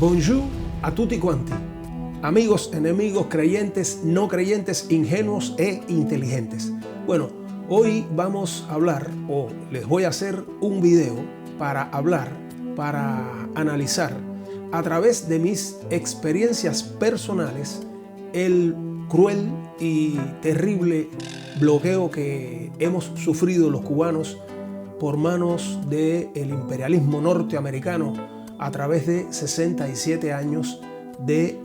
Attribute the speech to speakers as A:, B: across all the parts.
A: Bonjour a tutti quanti, amigos, enemigos, creyentes, no creyentes, ingenuos e inteligentes. Bueno, hoy vamos a hablar, o les voy a hacer un video para hablar, para analizar a través de mis experiencias personales el cruel y terrible bloqueo que hemos sufrido los cubanos por manos del imperialismo norteamericano a través de 67 años de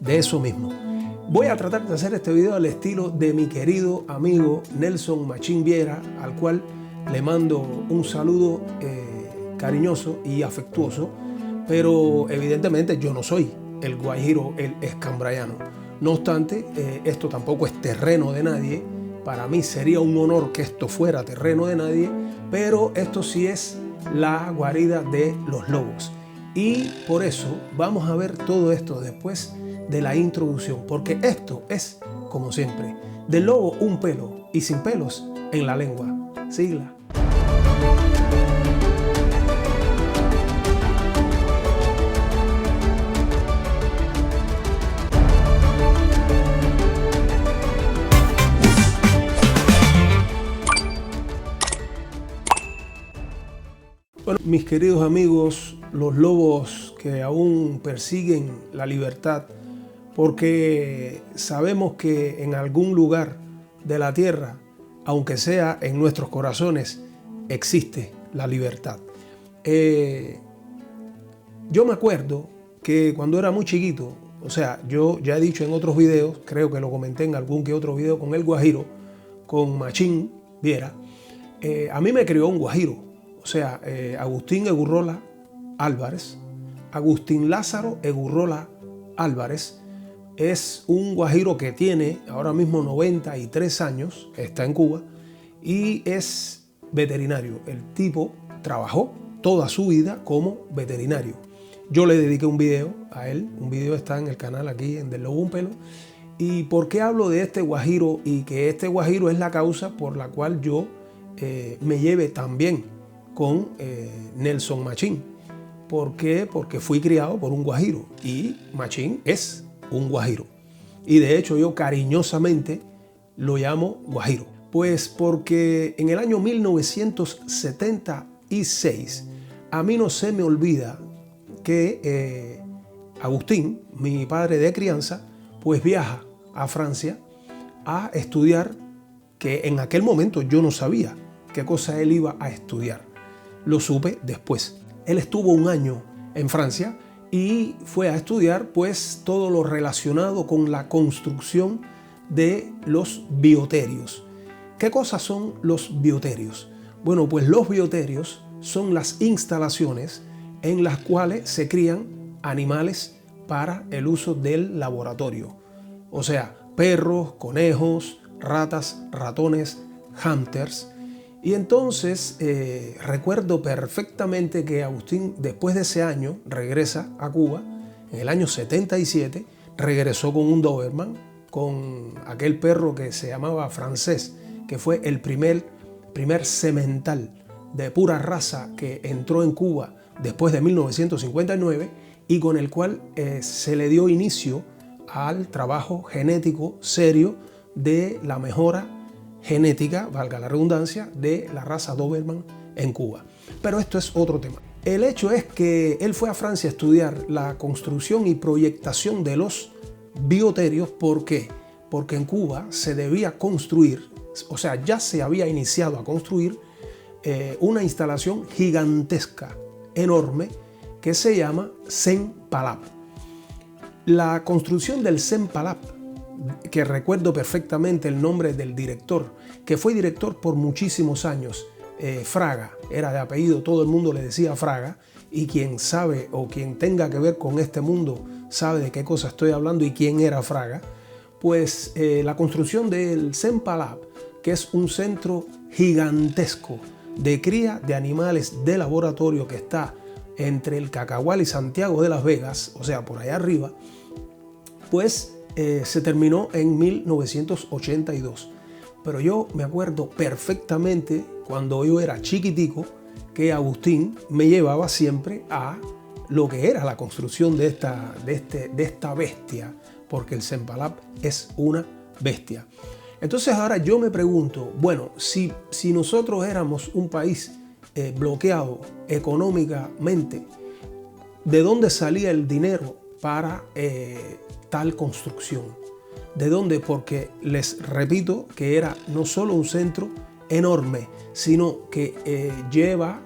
A: eso mismo. Voy a tratar de hacer este video al estilo de mi querido amigo Nelson Machín Viera, al cual le mando un saludo cariñoso y afectuoso, pero evidentemente yo no soy el guajiro, el escambrayano. No obstante, esto tampoco es terreno de nadie. Para mí sería un honor que esto fuera terreno de nadie, pero esto sí es la guarida de los lobos. Y por eso vamos a ver todo esto después de la introducción, porque esto es, como siempre, del lobo un pelo y sin pelos en la lengua. Sigla. Bueno, mis queridos amigos, los lobos que aún persiguen la libertad, porque sabemos que en algún lugar de la tierra, aunque sea en nuestros corazones, existe la libertad. Yo me acuerdo que cuando era muy chiquito, o sea, yo ya he dicho en otros videos, creo que lo comenté en algún que otro video con el guajiro, con Machín Viera, a mí me crió un guajiro. O sea, Agustín Egurrola Álvarez, Agustín Lázaro Egurrola Álvarez, es un guajiro que tiene ahora mismo 93 años, está en Cuba y es veterinario. El tipo trabajó toda su vida como veterinario. Yo le dediqué un video a él, un video está en el canal aquí en Del Lobo un Pelo. ¿Y por qué hablo de este guajiro? Y que este guajiro es la causa por la cual yo me lleve tan bien con Nelson Machín. ¿Por qué? Porque fui criado por un guajiro y Machín es un guajiro. Y de hecho yo cariñosamente lo llamo guajiro. Pues porque en el año 1976 a mí no se me olvida que Agustín, mi padre de crianza, pues viaja a Francia a estudiar, que en aquel momento yo no sabía qué cosa él iba a estudiar. Lo supe después. Él estuvo un año en Francia y fue a estudiar pues todo lo relacionado con la construcción de los bioterios. ¿Qué cosas son los bioterios? Bueno, pues los bioterios son las instalaciones en las cuales se crían animales para el uso del laboratorio. O sea, perros, conejos, ratas, ratones, hámsters. Y entonces recuerdo perfectamente que Agustín, después de ese año, regresa a Cuba. En el año 77 regresó con un Doberman, con aquel perro que se llamaba Francés, que fue el primer semental de pura raza que entró en Cuba después de 1959 y con el cual se le dio inicio al trabajo genético serio de la mejora genética, valga la redundancia, de la raza Doberman en Cuba. Pero esto es otro tema. El hecho es que él fue a Francia a estudiar la construcción y proyectación de los bioterios. ¿Por qué? Porque en Cuba se debía construir, o sea, ya se había iniciado a construir una instalación gigantesca, enorme, que se llama Sen-Palab. La construcción del Sen-Palab, que recuerdo perfectamente el nombre del director, que fue director por muchísimos años, Fraga, era de apellido, todo el mundo le decía Fraga, y quien sabe o quien tenga que ver con este mundo sabe de qué cosa estoy hablando y quién era Fraga. Pues la construcción del Sen-Palab, que es un centro gigantesco de cría de animales de laboratorio que está entre el Cacahual y Santiago de Las Vegas, o sea, por allá arriba, pues se terminó en 1982. Pero yo me acuerdo perfectamente cuando yo era chiquitico, que Agustín me llevaba siempre a lo que era la construcción de esta bestia, porque el Sempalab es una bestia. Entonces ahora yo me pregunto, bueno, si nosotros éramos un país bloqueado económicamente, ¿de dónde salía el dinero para tal construcción? ¿De dónde? Porque les repito que era no solo un centro enorme, sino que lleva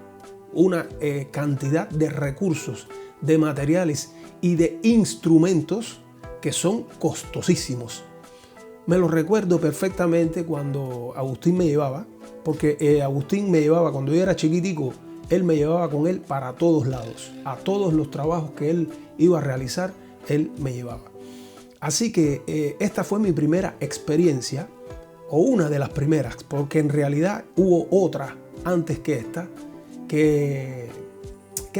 A: una cantidad de recursos, de materiales y de instrumentos que son costosísimos. Me lo recuerdo perfectamente cuando Agustín me llevaba, porque Agustín me llevaba cuando yo era chiquitico, él me llevaba con él para todos lados, a todos los trabajos que él iba a realizar, él me llevaba. Así que esta fue mi primera experiencia, o una de las primeras, porque en realidad hubo otra antes que esta, que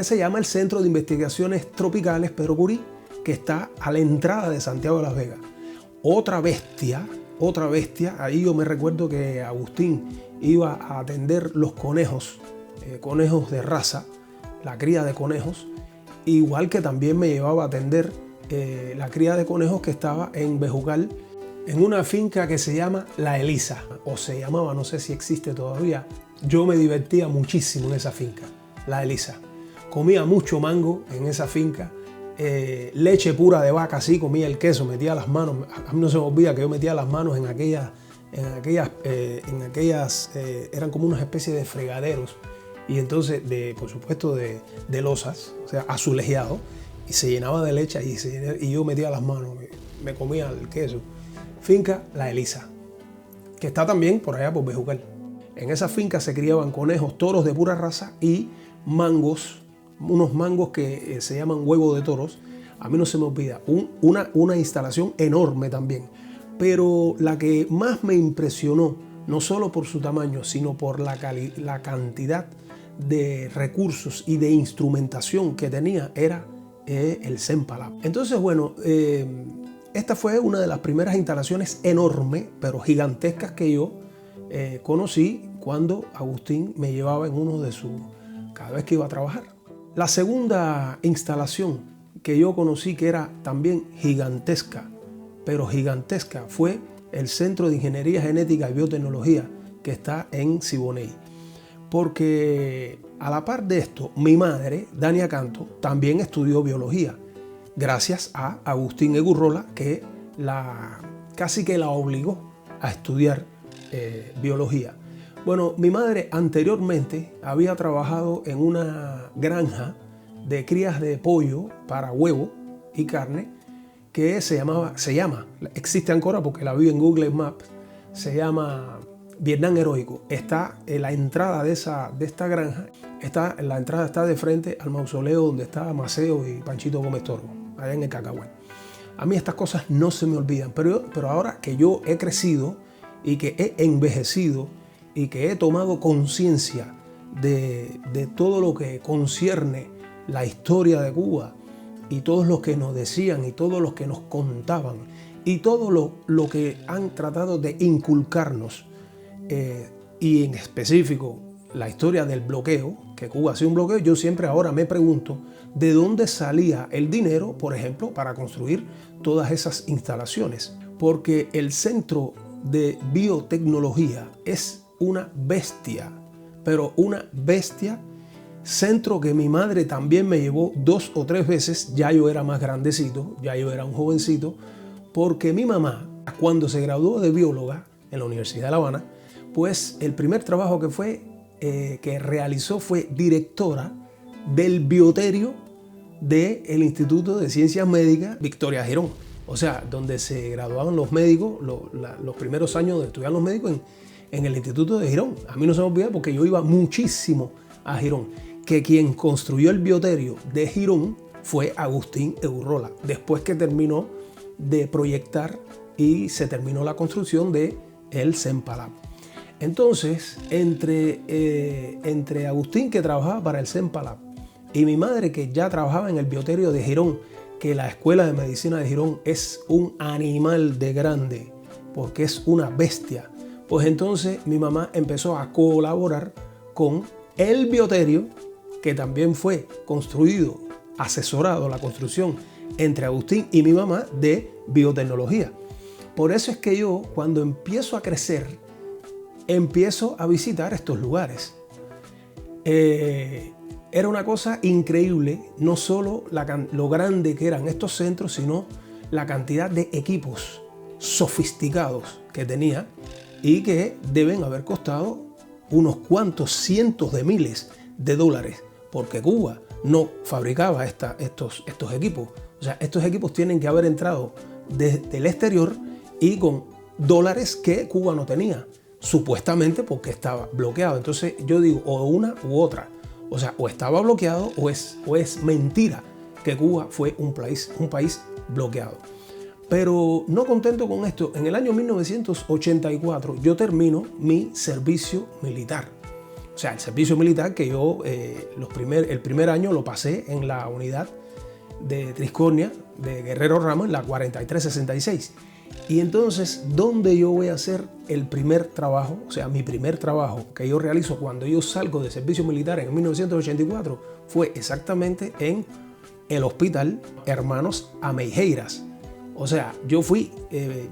A: se llama el Centro de Investigaciones Tropicales Pedro Curí, que está a la entrada de Santiago de Las Vegas. Otra bestia, ahí yo me recuerdo que Agustín iba a atender los conejos, conejos de raza, la cría de conejos, igual que también me llevaba a atender la cría de conejos que estaba en Bejucal, en una finca que se llama La Elisa, o se llamaba, no sé si existe todavía. Yo me divertía muchísimo en esa finca, La Elisa. Comía mucho mango en esa finca, leche pura de vaca, así comía el queso, metía las manos. A mí no se me olvida que yo metía las manos en aquellas eran como unas especies de fregaderos, y entonces, por supuesto, de losas, o sea, azulejeado, y se llenaba de leche y yo metía las manos, me comía el queso. Finca La Elisa, que está también por allá por Bejucal. En esa finca se criaban conejos, toros de pura raza y mangos, unos mangos que se llaman huevo de toros. A mí no se me olvida, una instalación enorme también. Pero la que más me impresionó, no solo por su tamaño, sino por la cantidad de recursos y de instrumentación que tenía, era el Sempalab. Entonces, bueno, esta fue una de las primeras instalaciones enormes, pero gigantescas, que yo conocí cuando Agustín me llevaba en cada vez que iba a trabajar. La segunda instalación que yo conocí, que era también gigantesca, pero gigantesca, fue el Centro de Ingeniería Genética y Biotecnología, que está en Siboney. Porque a la par de esto, mi madre, Dania Canto, también estudió biología, gracias a Agustín Egurrola, que casi que la obligó a estudiar biología. Bueno, mi madre anteriormente había trabajado en una granja de crías de pollo para huevo y carne, que existe ahora porque la vi en Google Maps, se llama Vietnam Heroico. Está en la entrada de esta granja, la entrada está de frente al mausoleo donde está Maceo y Panchito Gómez Toro, allá en el Cacahuén. A mí estas cosas no se me olvidan, pero ahora que yo he crecido y que he envejecido y que he tomado conciencia de todo lo que concierne la historia de Cuba, y todos los que nos decían y todos los que nos contaban y todo lo que han tratado de inculcarnos, y en específico la historia del bloqueo, que Cuba ha sido un bloqueo, yo siempre ahora me pregunto de dónde salía el dinero, por ejemplo, para construir todas esas instalaciones. Porque el Centro de Biotecnología es una bestia, pero una bestia. Centro que mi madre también me llevó 2 o 3 veces, ya yo era más grandecito, ya yo era un jovencito, porque mi mamá, cuando se graduó de bióloga en la Universidad de La Habana, pues el primer trabajo que realizó fue directora del bioterio del Instituto de Ciencias Médicas Victoria Girón. O sea, donde se graduaban los médicos, los primeros años de estudiar los médicos en el Instituto de Girón. A mí no se me olvida porque yo iba muchísimo a Girón. Que quien construyó el bioterio de Girón fue Agustín Egurrola, después que terminó de proyectar y se terminó la construcción de el Sempalab. Entonces, entre Agustín, que trabajaba para el Sempalab, y mi madre, que ya trabajaba en el bioterio de Girón, que la Escuela de Medicina de Girón es un animal de grande, porque es una bestia, pues entonces mi mamá empezó a colaborar con el bioterio, que también fue construido, asesorado la construcción entre Agustín y mi mamá de biotecnología. Por eso es que yo, cuando empiezo a crecer, empiezo a visitar estos lugares. Era una cosa increíble, no solo lo grande que eran estos centros, sino la cantidad de equipos sofisticados que tenía y que deben haber costado unos cuantos cientos de miles de dólares, porque Cuba no fabricaba estos equipos. O sea, estos equipos tienen que haber entrado desde el exterior y con dólares que Cuba no tenía, supuestamente porque estaba bloqueado. Entonces yo digo, o una u otra. O sea, o estaba bloqueado o es mentira que Cuba fue un país bloqueado. Pero no contento con esto, en el año 1984 yo termino mi servicio militar. O sea, el servicio militar que yo el primer año lo pasé en la unidad de Triscornia de Guerrero Ramos, en la 4366. Y entonces, ¿dónde yo voy a hacer el primer trabajo? O sea, mi primer trabajo que yo realizo cuando yo salgo de servicio militar en 1984 fue exactamente en el Hospital Hermanos Ameijeiras. O sea, yo fui de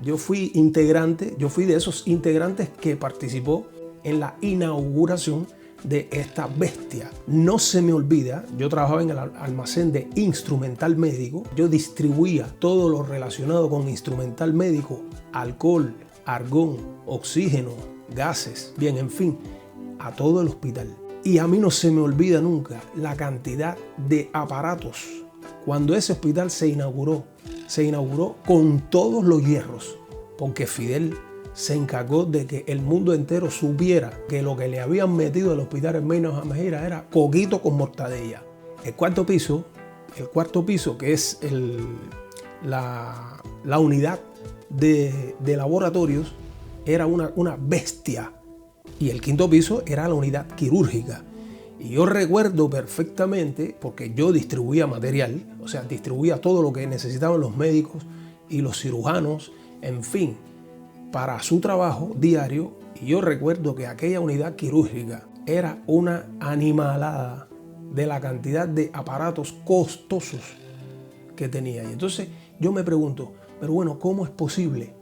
A: esos integrantes que participó en la inauguración de esta bestia. No se me olvida, yo trabajaba en el almacén de instrumental médico, yo distribuía todo lo relacionado con instrumental médico, alcohol, argón, oxígeno, gases, bien, en fin, a todo el hospital. Y a mí no se me olvida nunca la cantidad de aparatos. Cuando ese hospital se inauguró con todos los hierros, porque Fidel se encargó de que el mundo entero supiera que lo que le habían metido al hospital Hermanos Ameijeiras era coquito con mortadella. El cuarto piso, que es la unidad de laboratorios, era una bestia. Y el quinto piso era la unidad quirúrgica. Y yo recuerdo perfectamente, porque yo distribuía material, o sea, distribuía todo lo que necesitaban los médicos y los cirujanos, en fin, para su trabajo diario. Y yo recuerdo que aquella unidad quirúrgica era una animalada de la cantidad de aparatos costosos que tenía. Y entonces yo me pregunto, pero bueno, ¿cómo es posible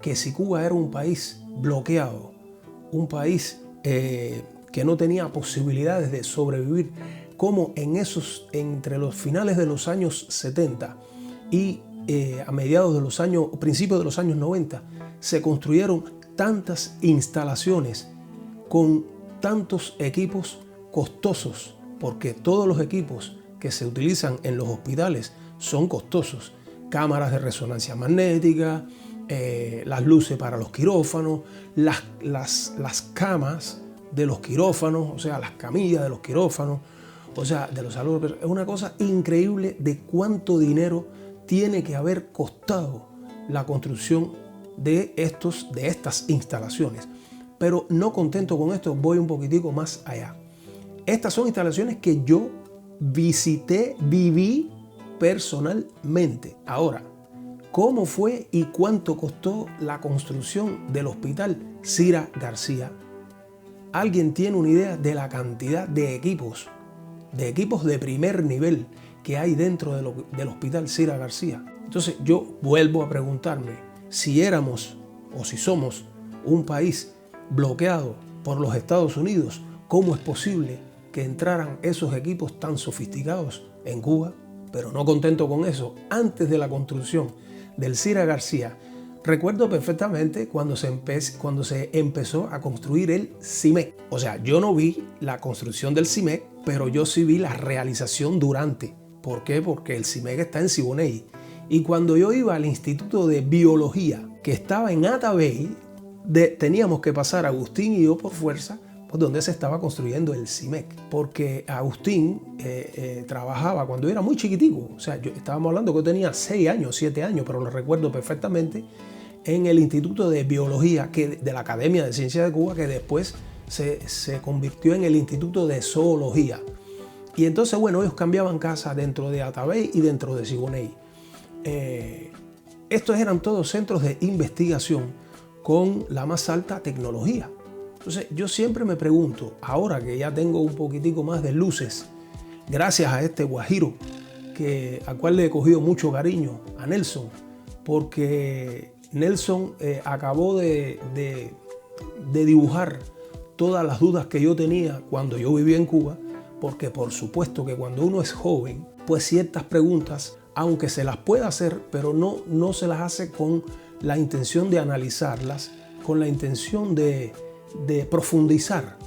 A: que si Cuba era un país bloqueado, un país que no tenía posibilidades de sobrevivir, cómo entre los finales de los años 70 y principios de los años 90, se construyeron tantas instalaciones con tantos equipos costosos, porque todos los equipos que se utilizan en los hospitales son costosos. Cámaras de resonancia magnética, las luces para los quirófanos, las camas de los quirófanos, o sea, las camillas de los quirófanos, o sea, de los salones. Es una cosa increíble de cuánto dinero tiene que haber costado la construcción de estas instalaciones. Pero no contento con esto, voy un poquitico más allá. Estas son instalaciones que yo visité, viví personalmente. Ahora, ¿cómo fue y cuánto costó la construcción del hospital Cira García? ¿Alguien tiene una idea de la cantidad de equipos de primer nivel que hay dentro del hospital Cira García? Entonces yo vuelvo a preguntarme, si éramos o si somos un país bloqueado por los Estados Unidos, ¿cómo es posible que entraran esos equipos tan sofisticados en Cuba? Pero no contento con eso, antes de la construcción del Cira García, recuerdo perfectamente cuando se empezó a construir el CIMEC. O sea, yo no vi la construcción del CIMEC, pero yo sí vi la realización durante. ¿Por qué? Porque el CIMEC está en Siboney. Y cuando yo iba al Instituto de Biología, que estaba en Atabey, teníamos que pasar Agustín y yo por fuerza, por donde se estaba construyendo el CIMEC. Porque Agustín trabajaba cuando era muy chiquitico. O sea, estábamos hablando que yo tenía 6 años, 7 años, pero lo recuerdo perfectamente, en el Instituto de Biología de la Academia de Ciencias de Cuba, que después se convirtió en el Instituto de Zoología. Y entonces, bueno, ellos cambiaban casa dentro de Atabey y dentro de Siboney. Estos eran todos centros de investigación con la más alta tecnología. Entonces yo siempre me pregunto, ahora que ya tengo un poquitico más de luces, gracias a este guajiro, al cual le he cogido mucho cariño, a Nelson, porque Nelson acabó de dibujar todas las dudas que yo tenía cuando yo vivía en Cuba, porque por supuesto que cuando uno es joven, pues ciertas preguntas, aunque se las pueda hacer, pero no se las hace con la intención de analizarlas, con la intención de profundizar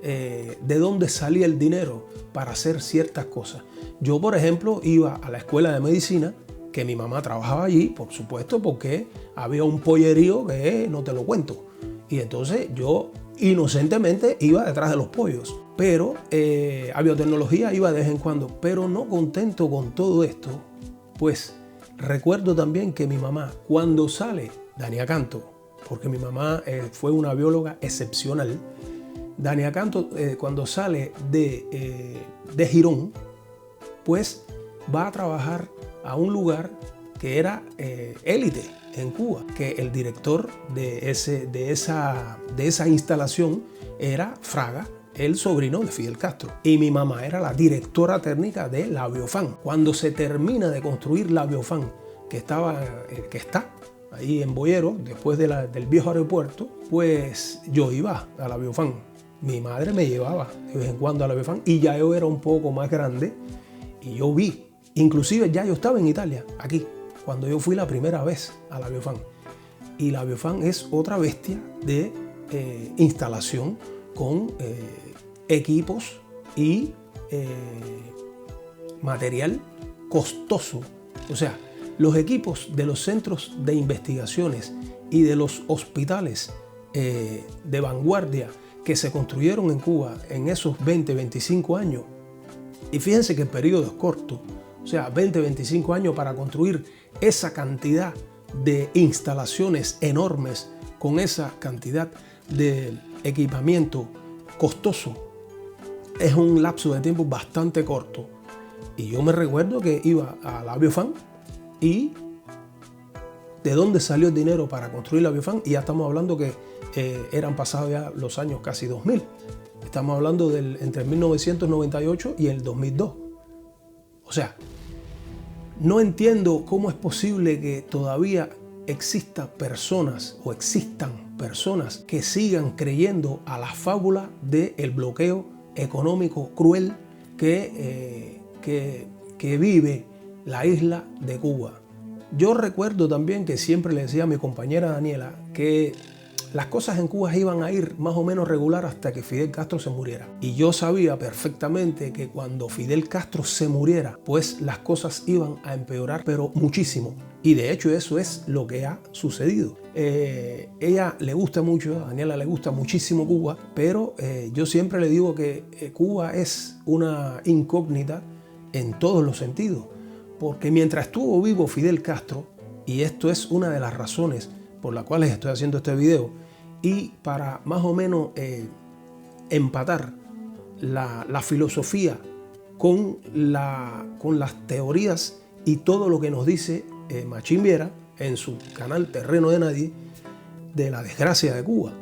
A: de dónde salía el dinero para hacer ciertas cosas. Yo, por ejemplo, iba a la escuela de medicina, que mi mamá trabajaba allí, por supuesto, porque había un pollerío que no te lo cuento. Y entonces yo inocentemente iba detrás de los pollos. Pero a biotecnología iba de vez en cuando. Pero no contento con todo esto, pues recuerdo también que mi mamá, cuando sale Dania Canto, porque mi mamá fue una bióloga excepcional, Dania Canto cuando sale de Girón, pues va a trabajar a un lugar que era élite en Cuba, que el director de esa instalación era Fraga, el sobrino de Fidel Castro. Y mi mamá era la directora técnica de la Biofan. Cuando se termina de construir la Biofan, que está ahí en Boyero, después del viejo aeropuerto, pues yo iba a la Biofan. Mi madre me llevaba de vez en cuando a la Biofan y ya yo era un poco más grande y yo vi, inclusive ya yo estaba en Italia, aquí, cuando yo fui la primera vez a la Biofan. Y la Biofan es otra bestia de instalación con equipos y material costoso. O sea, los equipos de los centros de investigaciones y de los hospitales de vanguardia que se construyeron en Cuba en esos 20, 25 años, y fíjense que el periodo es corto, o sea, 20, 25 años para construir esa cantidad de instalaciones enormes con esa cantidad de equipamiento costoso, es un lapso de tiempo bastante corto. Y yo me recuerdo que iba a la Biofan y de dónde salió el dinero para construir la Biofan, y ya estamos hablando que eran pasados ya los años casi 2000. Estamos hablando entre 1998 y el 2002. O sea, no entiendo cómo es posible que todavía existan personas que sigan creyendo a la fábula del bloqueo económico cruel que vive la isla de Cuba. Yo recuerdo también que siempre le decía a mi compañera Daniela que las cosas en Cuba iban a ir más o menos regular hasta que Fidel Castro se muriera. Y yo sabía perfectamente que cuando Fidel Castro se muriera, pues las cosas iban a empeorar, pero muchísimo. Y de hecho eso es lo que ha sucedido. Ella le gusta mucho, a Daniela le gusta muchísimo Cuba, pero yo siempre le digo que Cuba es una incógnita en todos los sentidos. Porque mientras estuvo vivo Fidel Castro, y esto es una de las razones por las cuales estoy haciendo este video, y para más o menos empatar la filosofía con las teorías y todo lo que nos dice Machín Viera en su canal Terreno de Nadie, de la desgracia de Cuba.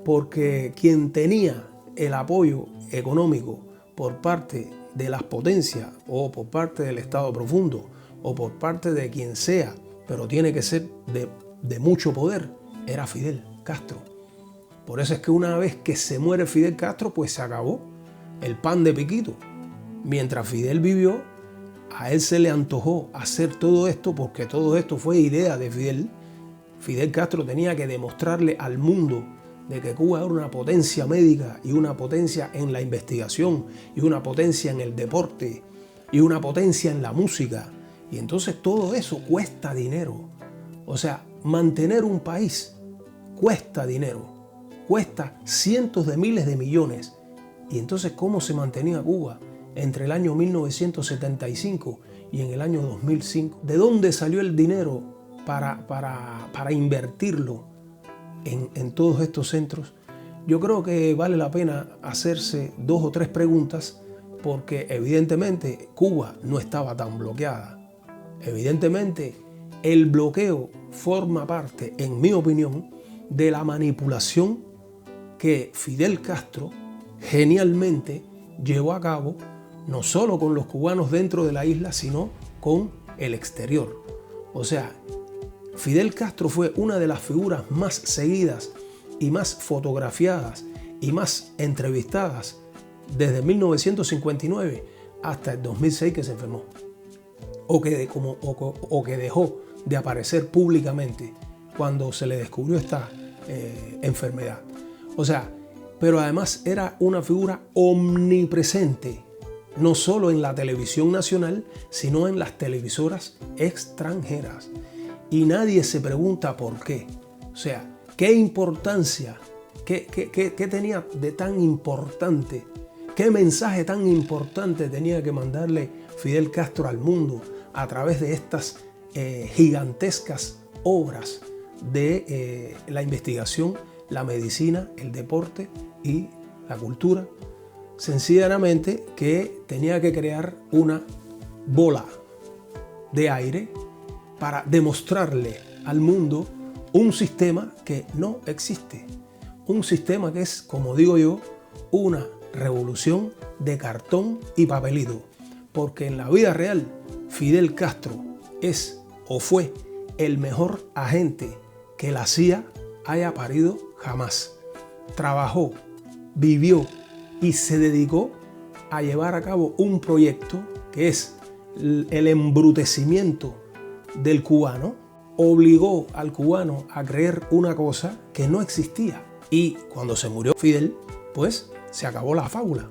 A: Porque quien tenía el apoyo económico por parte de las potencias o por parte del Estado profundo o por parte de quien sea, pero tiene que ser de mucho poder, era Fidel Castro. Por eso es que una vez que se muere Fidel Castro, pues se acabó el pan de piquito. Mientras Fidel vivió, a él se le antojó hacer todo esto porque todo esto fue idea de Fidel. Fidel Castro tenía que demostrarle al mundo de que Cuba era una potencia médica y una potencia en la investigación y una potencia en el deporte y una potencia en la música. Y entonces todo eso cuesta dinero. O sea, mantener un país cuesta dinero, cuesta cientos de miles de millones. Y entonces, ¿cómo se mantenía Cuba entre el año 1975 y en el año 2005? ¿De dónde salió el dinero para invertirlo en todos estos centros? Yo creo que vale la pena hacerse 2 o 3 preguntas, porque evidentemente Cuba no estaba tan bloqueada. Evidentemente el bloqueo forma parte, en mi opinión, de la manipulación que Fidel Castro genialmente llevó a cabo, no solo con los cubanos dentro de la isla, sino con el exterior. O sea, Fidel Castro fue una de las figuras más seguidas y más fotografiadas y más entrevistadas desde 1959 hasta el 2006 que se enfermó o que dejó de aparecer públicamente cuando se le descubrió esta enfermedad. O sea, pero además era una figura omnipresente, no solo en la televisión nacional, sino en las televisoras extranjeras. Y nadie se pregunta por qué. O sea, ¿qué importancia, qué tenía de tan importante? ¿Qué mensaje tan importante tenía que mandarle Fidel Castro al mundo a través de estas gigantescas obras de la investigación, la medicina, el deporte y la cultura? Sencillamente que tenía que crear una bola de aire para demostrarle al mundo un sistema que no existe. Un sistema que es, como digo yo, una revolución de cartón y papelito. Porque en la vida real, Fidel Castro es o fue el mejor agente que la CIA haya parido jamás. Trabajó, vivió y se dedicó a llevar a cabo un proyecto que es el embrutecimiento del cubano. Obligó al cubano a creer una cosa que no existía. Y cuando se murió Fidel, pues se acabó la fábula.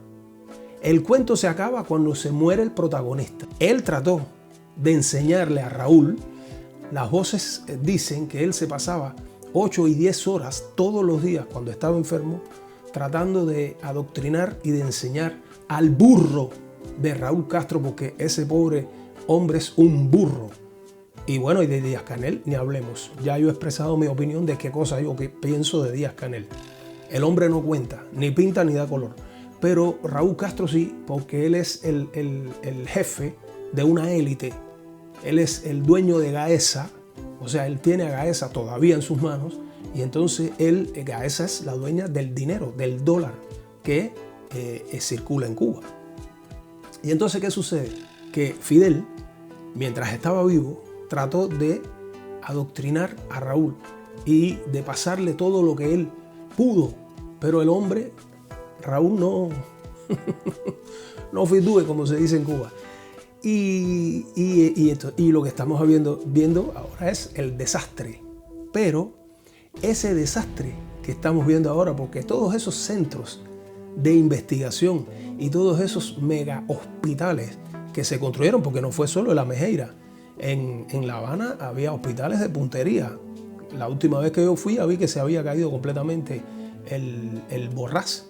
A: El cuento se acaba cuando se muere el protagonista. Él trató de enseñarle a Raúl. Las voces dicen que él se pasaba 8 y 10 horas todos los días cuando estaba enfermo tratando de adoctrinar y de enseñar al burro de Raúl Castro, porque ese pobre hombre es un burro. Y bueno, y de Díaz-Canel ni hablemos. Ya yo he expresado mi opinión de qué cosa yo pienso de Díaz-Canel. El hombre no cuenta, ni pinta ni da color. Pero Raúl Castro sí, porque él es el jefe de una élite. Él es el dueño de Gaesa, o sea, él tiene a Gaesa todavía en sus manos. Y entonces Gaesa es la dueña del dinero, del dólar que circula en Cuba. Y entonces, ¿qué sucede? Que Fidel, mientras estaba vivo, trató de adoctrinar a Raúl y de pasarle todo lo que él pudo. Pero el hombre, Raúl, no fitúe, como se dice en Cuba. Y lo que estamos viendo ahora es el desastre. Pero ese desastre que estamos viendo ahora, porque todos esos centros de investigación y todos esos mega hospitales que se construyeron, porque no fue solo la Mejeira, en La Habana había hospitales de puntería. La última vez que yo fui, vi que se había caído completamente el Borrás,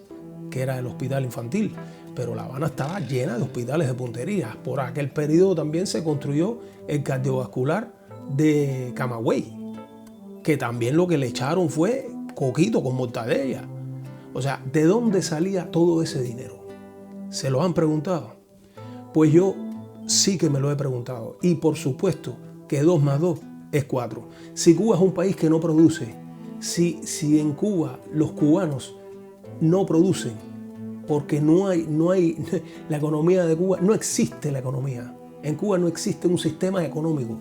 A: que era el hospital infantil. Pero La Habana estaba llena de hospitales de puntería. Por aquel periodo también se construyó el cardiovascular de Camagüey, que también lo que le echaron fue coquito con mortadella. O sea, ¿de dónde salía todo ese dinero? ¿Se lo han preguntado? Pues yo sí que me lo he preguntado. Y por supuesto que 2 más 2 es 4. Si Cuba es un país que no produce, si en Cuba los cubanos no producen, porque no hay la economía de Cuba, no existe la economía. En Cuba no existe un sistema económico.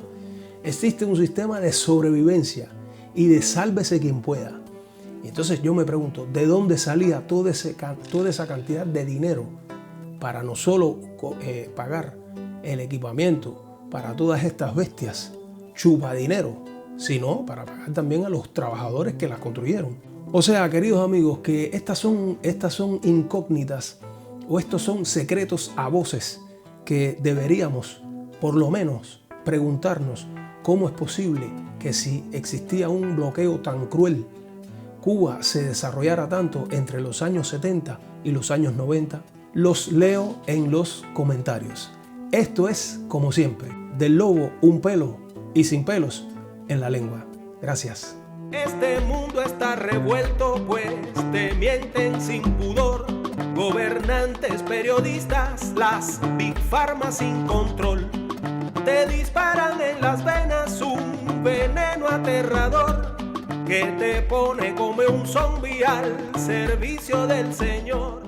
A: Existe un sistema de sobrevivencia y de sálvese quien pueda. Y entonces yo me pregunto, ¿de dónde salía toda esa cantidad de dinero para no solo pagar el equipamiento para todas estas bestias chupa dinero, sino para pagar también a los trabajadores que las construyeron? O sea, queridos amigos, que estas son incógnitas o estos son secretos a voces que deberíamos, por lo menos, preguntarnos cómo es posible que si existía un bloqueo tan cruel, Cuba se desarrollara tanto entre los años 70 y los años 90. Los leo en los comentarios. Esto es, como siempre, del lobo un pelo y sin pelos en la lengua. Gracias.
B: Este mundo está revuelto, pues te mienten sin pudor. Gobernantes, periodistas, las Big Pharma sin control. Te disparan en las venas un veneno aterrador. que te pone como un zombie al servicio del Señor.